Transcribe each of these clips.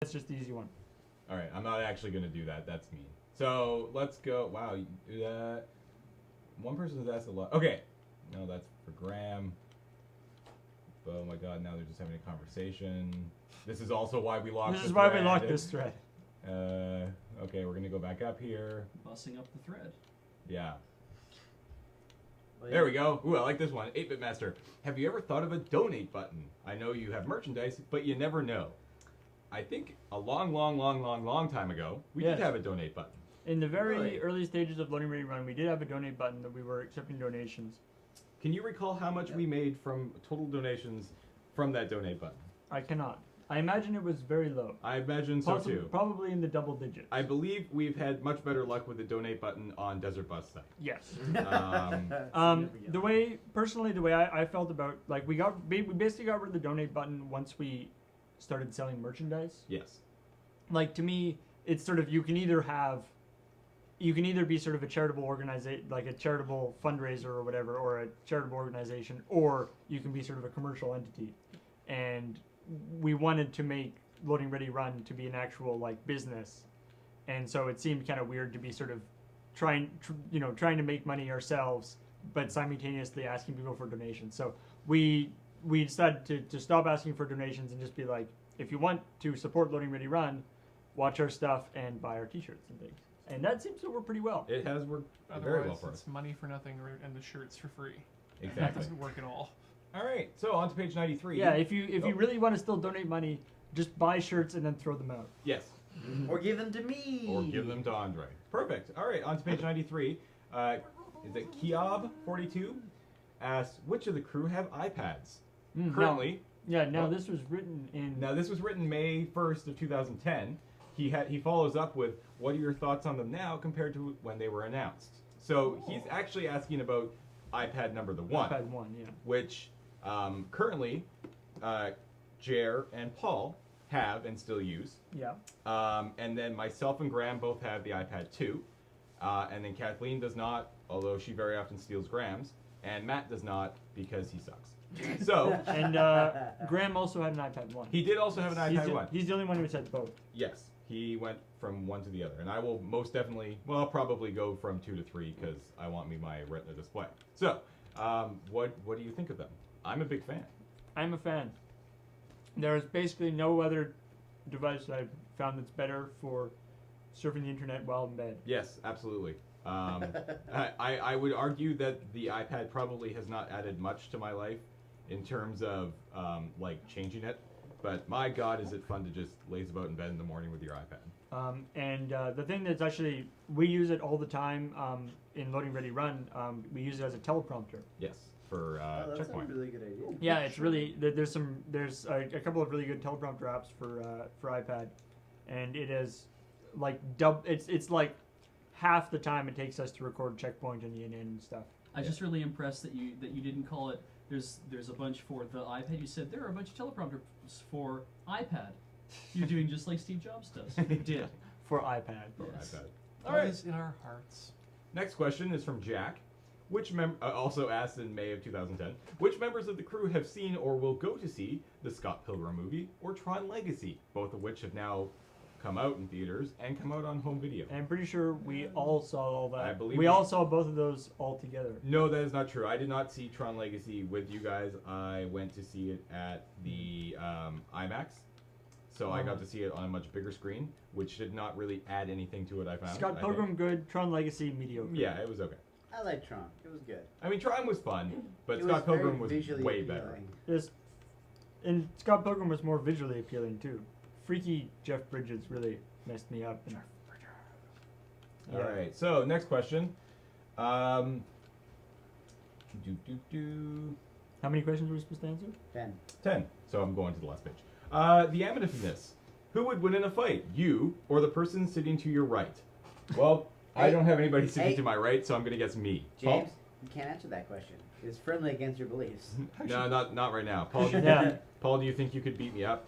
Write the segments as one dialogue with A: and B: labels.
A: That's just the easy one.
B: All right, I'm not actually going to do that. That's mean. So let's go. Wow, one person has asked a lot. Okay, no, that's for Graham. Oh my God, now they're just having a conversation. This is also why we locked.
A: This is why we locked this thread.
B: Okay, we're gonna go back up here.
C: Bussing up the thread.
B: Yeah.
D: Well,
B: There we go. Ooh, I like this one. 8-Bit Master. Have you ever thought of a donate button? I know you have merchandise, but you never know. I think a long time ago, we did
A: Yes.
B: have a donate button.
A: In the very
D: Really?
A: early stages of Loading Ready Run, we did have a donate button that we were accepting donations.
B: Can you recall how much we made from total donations from that donate button?
A: I cannot. I imagine it was very low.
B: I imagine so too.
A: Probably in the double digits.
B: I believe we've had much better luck with the donate button on De5ertBus site.
A: Yes.
B: Um,
A: The way I felt about, like, we basically got rid of the donate button once we started selling merchandise.
B: yes.
A: Like, to me, it's sort of, you can either be sort of a charitable organization, like a charitable fundraiser or whatever, or a charitable organization, or you can be sort of a commercial entity. And we wanted to make Loading Ready Run to be an actual, like, business. And so it seemed kind of weird to be sort of trying to make money ourselves, but simultaneously asking people for donations. So we decided to stop asking for donations and just be like, if you want to support Loading Ready Run, watch our stuff and buy our t-shirts and things. And that seems to work pretty well.
B: It has worked very
E: Otherwise,
B: well for us.
E: it's money for nothing and the shirts for free. That
B: Exactly.
E: doesn't work at all.
B: All right, so on to page 93.
A: Yeah, if you really want to still donate money, just buy shirts and then throw them out.
B: Yes.
D: Or give them to me.
B: Or give them to Andre. Perfect. All right, on to page 93. Is it Kiob42? Asks, which of the crew have iPads? Currently.
A: Now this was written in.
B: Now, this was written May 1st of 2010. He follows up with, what are your thoughts on them now compared to when they were announced? So he's actually asking about iPad number one.
A: iPad 1, yeah.
B: Which currently Jer and Paul have and still use.
A: Yeah.
B: And then myself and Graham both have the iPad 2. And then Kathleen does not, although she very often steals Graham's. And Matt does not because he sucks. So.
A: And Graham also had an iPad 1.
B: He did also have an iPad 1.
A: He's the only one who said both.
B: Yes. He went from one to the other. And I will most definitely, well, I'll probably go from 2 to 3 because I want me my Retina display. So, what do you think of them? I'm a big fan.
A: I'm a fan. There's basically no other device I've found that's better for surfing the internet while in bed.
B: Yes, absolutely. I would argue that the iPad probably has not added much to my life in terms of like changing it. But my God, is it fun to just laze about in bed in the morning with your iPad.
A: And the thing that's actually, we use it all the time in Loading Ready Run. We use it as a teleprompter.
B: Yes, for
D: That's
B: checkpoint.
D: a really good idea.
A: Yeah, it's really, there's a couple of really good teleprompter apps for iPad, and it is like it's like half the time it takes us to record checkpoint and the in and stuff.
C: I'm just really impressed that you didn't call it. There's a bunch for the iPad. You said there are a bunch of teleprompters for iPad. You're doing just like Steve Jobs does. You did.
A: For iPad.
B: For
C: Yes.
B: iPad.
E: All
B: All right.
E: right. In our hearts.
B: Next question is from Jack. Which also asked in May of 2010, which members of the crew have seen or will go to see the Scott Pilgrim movie or Tron Legacy, both of which have now come out in theaters and come out on home video?
A: And I'm pretty sure we all saw all that.
B: I believe
A: we
B: we-
A: all saw both of those all together.
B: No, that is not true. I did not see Tron Legacy with you guys. I went to see it at the IMAX. So I got to see it on a much bigger screen, which did not really add anything to it, I found.
A: Scott
B: I
A: Pilgrim
B: think.
A: good, Tron Legacy mediocre.
B: Yeah, it was okay.
D: I like Tron. It was good.
B: I mean, Tron was fun, but
D: It
B: Scott
D: very
B: Pilgrim was
D: visually
B: way
D: appealing.
B: better.
A: And Scott Pilgrim was more visually appealing too. Freaky Jeff Bridges really messed me up.
B: All right. So next question.
A: How many questions were we supposed to answer?
D: 10.
B: So I'm going to the last page. The amativeness. Who would win in a fight, you or the person sitting to your right? Well, I
D: Hey.
B: don't have anybody sitting
D: Hey.
B: to my right, so I'm going to guess me.
D: James, you can't answer that question. It's friendly against your beliefs.
B: Paul? No, not right now. Paul, do you
A: Yeah.
B: think, Paul, do you think you could beat me up?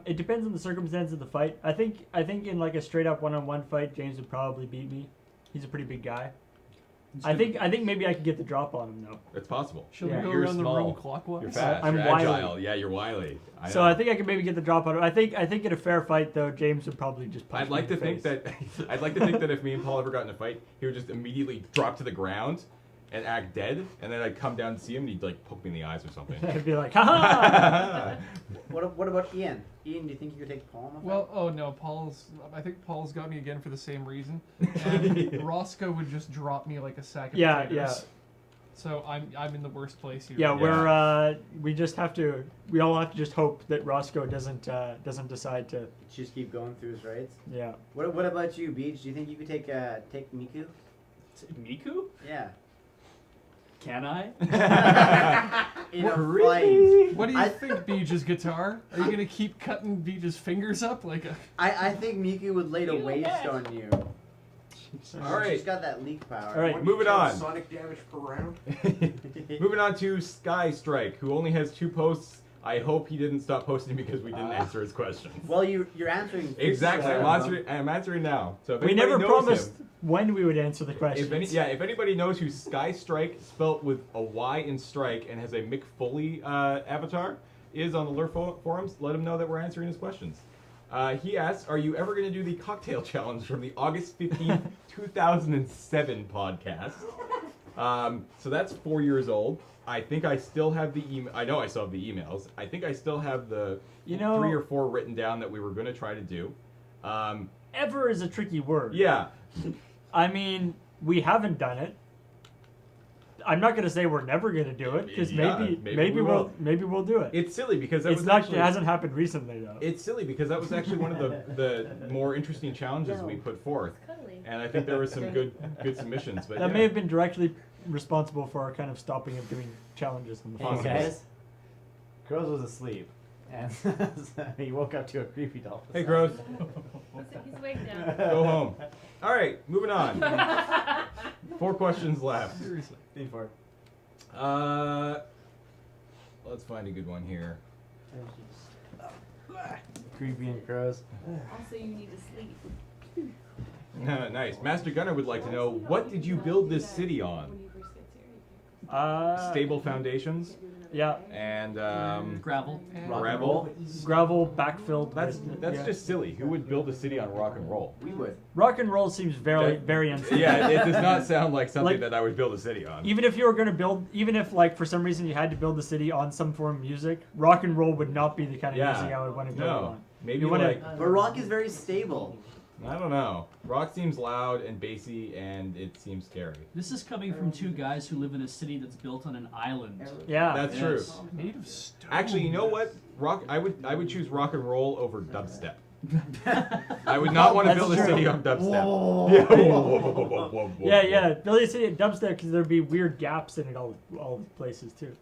A: It depends on the circumstance of the fight. I think in like a straight up one-on-one fight, James would probably beat me. He's a pretty big guy. I think maybe I could get the drop on him though.
B: It's possible.
E: Should
A: Yeah.
E: we go
B: You're
E: around the
B: small.
E: room clockwise?
B: You're fast.
A: I'm
B: you're
A: wily.
B: agile. Yeah, you're wily.
A: So I think I could maybe get the drop on him. I think in a fair fight though, James would probably just punch
B: I'd
A: me
B: like
A: in
B: to
A: the
B: think
A: face.
B: that I'd like to think that if me and Paul ever got in a fight, he would just immediately drop to the ground and act dead, and then I'd come down to see him and he'd like poke me in the eyes or something.
A: I'd be like, haha!
D: What about Ian? Ian, do you think you could take Paul in a fight?
E: Well, oh no, I think Paul's got me again for the same reason. And Roscoe would just drop me like a sack of
A: Yeah,
E: potatoes.
A: yeah.
E: So I'm in the worst place here.
A: Yeah, we all have to just hope that Roscoe doesn't decide to.
D: Just keep going through his rights.
A: Yeah.
D: What about you, Beach? Do you think you could take Miku?
C: Miku?
D: Yeah.
C: Can I?
D: In a fight.
E: What do you think, Beej's guitar? Are you gonna keep cutting Beej's fingers up like a?
D: I think Miku would lay to waste on you.
B: All right.
D: She's got that leak power.
A: All right.
B: Moving on.
F: Sonic damage per round.
B: Moving on to Sky Strike, who only has 2 posts. I hope he didn't stop posting because we didn't answer his questions.
D: Well, you're answering.
B: Exactly.
D: first,
B: I'm answering now. So if
A: We
B: anybody
A: never
B: knows
A: promised
B: him,
A: when we would answer the questions.
B: if anybody knows who Sky Strike, spelt with a Y in strike, and has a Mick Foley avatar, is on the Lure forums, let him know that we're answering his questions. He asks, are you ever going to do the cocktail challenge from the August 15th, 2007 podcast? So that's 4 years old. I think I still have the email. I know I still have the emails. I think I still have the 3 or 4 written down that we were going to try to do.
A: Ever is a tricky word.
B: Yeah.
A: I mean, we haven't done it. I'm not gonna say we're never gonna do it because
B: Yeah,
A: maybe we'll do it.
B: It's silly because that
A: It's
B: was
A: not.
B: actually,
A: It hasn't happened recently though.
B: It's silly because that was actually one of the more interesting challenges we put forth, and I think there were some good submissions. But
A: That
B: yeah.
A: may have been directly responsible for our kind of stopping of doing challenges in the
D: Hey
A: first
B: Possibly.
A: place.
D: guys, Crows was asleep, and he woke up to a creepy doll.
B: Hey, Gross,
G: He's awake now.
B: go home. All right, moving on. 4 questions left.
E: Seriously.
D: Before.
B: Let's find a good one here.
D: Creepy and crows.
G: Also, you need to sleep.
B: Nice. Master Gunner would like to know, what did you build this city on?
G: When you first get here.
B: Stable foundations
A: Yeah,
B: and
C: Gravel.
B: gravel.
A: gravel backfilled.
B: That's
A: yeah.
B: just silly. Who would build a city on rock and roll?
D: We would.
A: Rock and roll seems very unsafe.
B: Yeah, it does not sound like something
A: Like-
B: that I would build a city on.
A: Even if you were going to build, even if like for some reason you had to build the city on some form of music, rock and roll would not be the kind of
B: Yeah.
A: music I would want to build it
B: No,
A: on.
B: maybe
A: You wanna-
B: like
D: But rock is very stable.
B: I don't know. Rock seems loud and bassy, and it seems scary.
C: This is coming from 2 guys who live in a city that's built on an island.
A: Yeah,
B: That's
C: Yes.
B: true.
E: Made of stone.
B: Actually, you know what? Rock. I would choose rock and roll over dubstep. I would not want to
A: That's
B: build a
A: true.
B: city on dubstep.
D: Whoa.
B: Yeah. Whoa.
A: yeah. Build a city at dubstep because there'd be weird gaps in it all places too.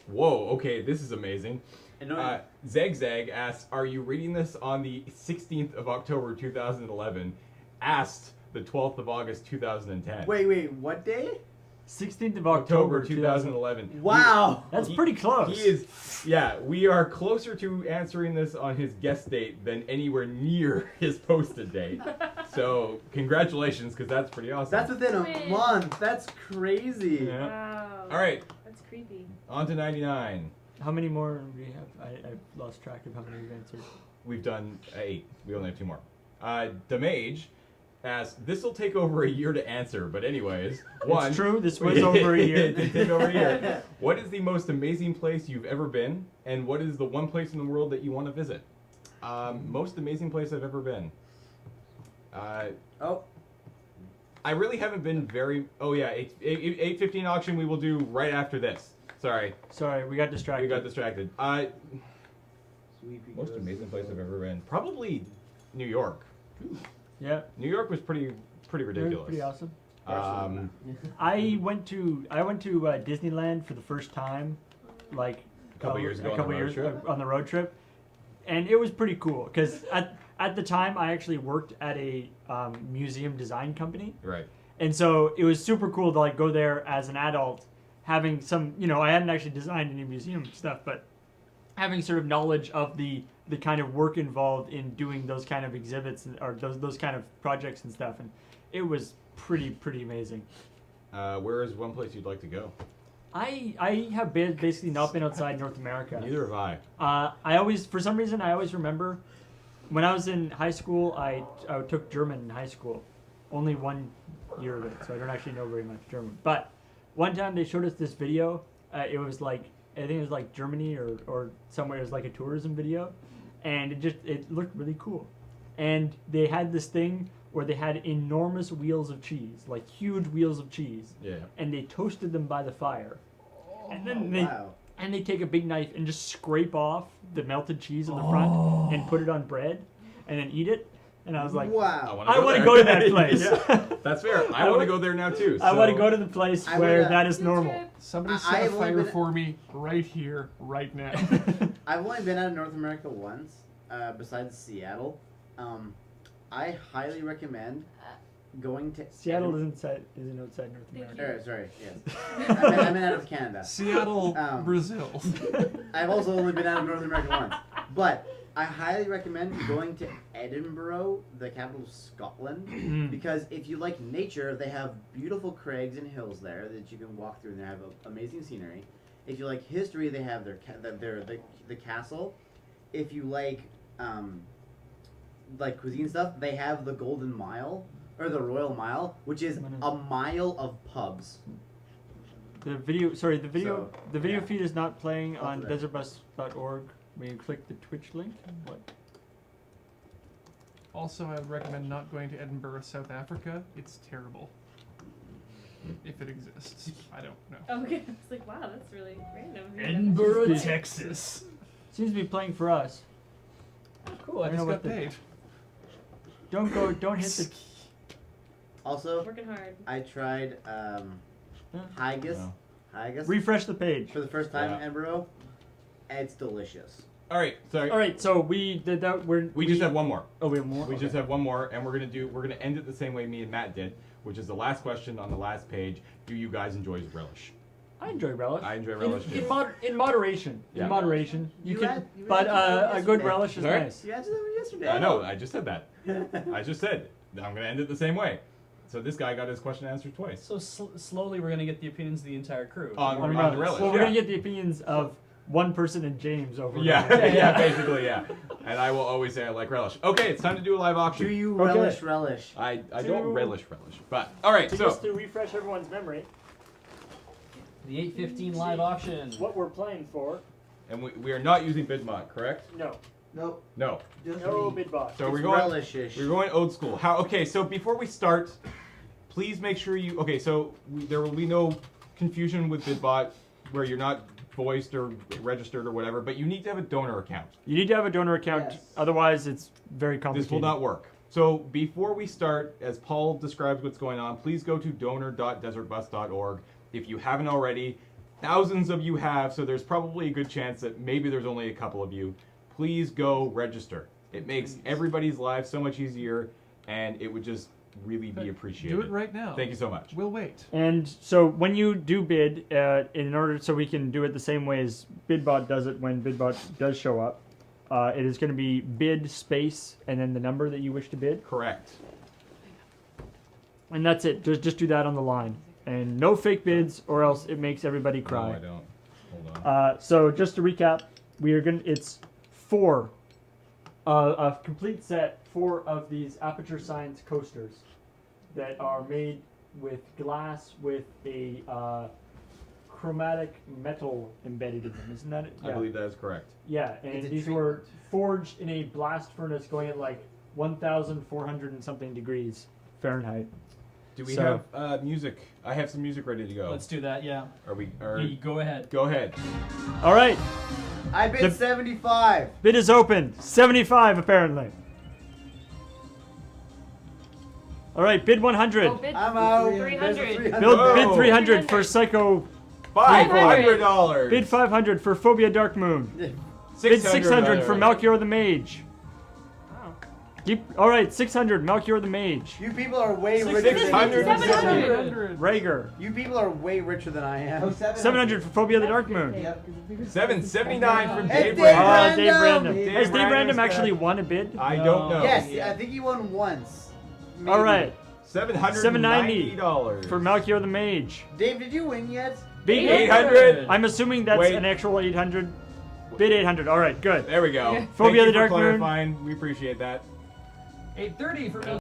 B: Whoa. Okay, this is amazing.
D: Annoying.
B: Zagzag asks, "Are you reading this on the 16th of October 2011?" Asked the 12th of August 2010.
D: Wait, what day?
A: 16th of
B: October
A: October
B: 2011.
D: Wow.
A: That's pretty close.
B: He is, yeah, we are closer to answering this on his guest date than anywhere near his posted date. So, congratulations, because that's pretty awesome.
D: That's within a
G: Wait.
D: month. That's crazy.
B: Yeah.
G: Wow.
B: All right,
G: That's creepy.
B: on to 99.
A: How many more do we have? I've lost track of how many we've answered.
B: We've done 8. We only have 2 more. Damage asks, this will take over a year to answer, but anyways, one.
A: It's true. This was over a year.
B: It did take over a year. What is the most amazing place you've ever been, and what is the one place in the world that you want to visit? Most amazing place I've ever been.
D: Oh,
B: I really haven't been very. Oh yeah, 8:15 auction we will do right after this. Sorry,
A: Sorry, we got distracted.
B: we got distracted.
D: sweepy
B: Most
D: goes.
B: amazing place I've ever been. Probably New York.
A: Yeah,
B: New York was pretty ridiculous.
A: pretty awesome.
B: Um,
A: I went to Disneyland for the first time, like
B: A couple years ago
A: a
B: on the
A: couple
B: road
A: years
B: trip?
A: on the road trip, and it was pretty cool because at the time I actually worked at a museum design company,
B: right.
A: and so it was super cool to like go there as an adult, having some I hadn't actually designed any museum stuff, but having sort of knowledge of the kind of work involved in doing those kind of exhibits or those kind of projects and stuff, and it was pretty amazing.
B: Where is one place you'd like to go?
A: I have basically not been outside North America.
B: Neither have I.
A: I always, for some reason, I always remember when I was in high school. I took German in high school, only 1 year of it, so I don't actually know very much German. But one time they showed us this video. It was like, I think it was like Germany or somewhere. It was like a tourism video, and it looked really cool. And they had this thing where they had enormous wheels of cheese, like huge wheels of cheese,
B: Yeah.
A: and they toasted them by the fire. And then
D: Wow.
A: they take a big knife and just scrape off the melted cheese on the front and put it on bread and then eat it. And I was like,
D: Wow.
A: I want to go to that place.
B: Yeah, that's fair. I want to
A: would-
B: go there now too.
A: I want to
B: so-
A: go to the place
D: I
A: where
D: would,
A: that is
G: Food
A: normal.
G: trip.
E: Somebody
D: I-
E: set a
D: I've only
E: fire
D: been-
E: for me right here, right now.
D: I've only been out of North America once, besides Seattle. I highly recommend going to
A: Seattle
D: Edinburgh.
A: isn't outside North
G: Thank
A: America.
D: Sorry, yes. I meant out of Canada.
E: Seattle, Brazil.
D: I've also only been out of North America once. But I highly recommend going to Edinburgh, the capital of Scotland, because if you like nature, they have beautiful crags and hills there that you can walk through, and they have amazing scenery. If you like history, they have the castle. If you like cuisine stuff, they have the Golden Mile or the Royal Mile, which is a mile of pubs.
A: The video
D: So, yeah.
A: feed is not playing on
D: Lots
A: De5ertBus.org when you click the Twitch link. What?
E: Also, I would recommend not going to Edinburgh, South Africa. It's terrible. If it exists. I don't know.
G: Okay, I was like, wow, that's really random.
C: Edinburgh,
A: Yeah.
C: Texas.
A: Seems to be playing for us.
E: Cool, I
A: I know
E: just
A: what
E: got
A: the-
E: paid.
A: Don't hit the.
D: Also,
G: Working hard.
D: I tried haggis.
B: No.
D: Haggis
A: Refresh the page.
D: for the first time
B: Yeah.
D: in Edinburgh. It's delicious.
B: All right. Sorry.
A: All right, so we did that.
B: We just have one more.
A: Oh, we have more.
B: We
A: Okay.
B: just have one more, and we're gonna end it the same way me and Matt did, which is the last question on the last page. Do you guys enjoy relish?
A: I enjoy relish.
B: I enjoy relish
A: in,
B: too.
A: in moderation.
B: Yeah.
A: In moderation, you
D: You
A: can.
D: had- you
A: But
D: had
A: a good
D: yesterday.
A: relish is
B: Sorry?
A: nice.
D: You answered that yesterday.
B: I know. I just said that. I just said I'm gonna end it the same way. So this guy got his question answered twice.
C: So slowly we're gonna get the opinions of the entire crew.
B: On-
C: More
B: on
C: about
B: the
C: this.
B: relish.
A: Well, we're
B: yeah.
A: gonna get the opinions of one person and James over.
B: Yeah,
A: here.
B: yeah, basically, yeah. And I will always say I like relish. Okay, it's time to do a live auction.
D: Do you
A: Okay.
D: relish?
B: I don't
A: Do-
B: relish, but all right. So
A: Just to refresh everyone's memory,
C: The 8:15 live auction.
A: what we're playing for?
B: and we are not using Bidmont, correct?
A: No,
D: Nope.
B: No.
D: Just
A: no
D: me.
A: bid box.
B: So we're
D: It's
B: going.
D: relish-ish.
B: We're going old school. How? Okay, so before we start, please make sure you. Okay, so there will be no confusion with Bidbot where you're not voiced or registered or whatever, but you need to have a donor account.
A: You need to have a donor account,
D: Yes.
A: otherwise it's very complicated.
B: This will not work. So before we start, as Paul describes what's going on, please go to donor.desertbus.org. If you haven't already, thousands of you have, so there's probably a good chance that maybe there's only a couple of you. Please go register. It makes everybody's lives so much easier, and it would just really be appreciated.
E: Do it right now.
B: Thank you so much.
E: We'll wait.
A: And so when you do bid, in order so we can do it the same way as Bidbot does it when Bidbot does show up, it is going to be bid space and then the number that you wish to bid,
B: Correct.
A: and that's it. Just do that on the line, and no fake bids, or else it makes everybody cry.
B: No, I don't. Hold on.
A: So just to recap, we are gonna. It's four, a complete set, 4 of these Aperture Science coasters that are made with glass with a chromatic metal embedded in them. Isn't that it?
B: I believe that is correct.
A: Yeah, and
D: It's a
A: these were forged in a blast furnace going at like 1,400 and something degrees Fahrenheit.
B: Do we
A: So-
B: have music? I have some music ready to go.
C: Let's do that. Yeah.
B: Are we? Are,
C: You go ahead.
B: go ahead.
A: All right,
D: I bid
A: The-
D: 75.
A: bid is open. 75 apparently. All right, bid 100.
G: Oh, bid
D: I'm out.
G: 300.
A: Bid
B: Whoa.
A: 300 for Psycho.
B: $500.
A: Bid 500 for Phobia Dark Moon. Bid 600 for Melchior the Mage. All right, 600 Melchior the Mage.
D: You people are way richer than
B: 600.
G: 700.
A: Rager.
D: You people are way richer than I am.
A: 700 for Phobia the Dark Moon.
B: 779 from
D: Hey,
B: Dave
D: Dave
B: Random.
A: Dave Random.
D: Dave
A: Has Dave
B: Random's
A: Random
B: got-
A: actually won a bid?
B: I don't know.
D: Yes, I think he won once.
A: All right.
B: $790
A: for Malchior the Mage.
D: Dave, did you win yet?
A: Bid
B: 800.
A: I'm assuming that's
B: Wait.
A: an actual 800. Bid 800. All right, good.
B: There we go.
A: Phobia
B: Thank
A: the
B: you for
A: Dark Moon.
B: clarifying. We appreciate that.
C: 830 for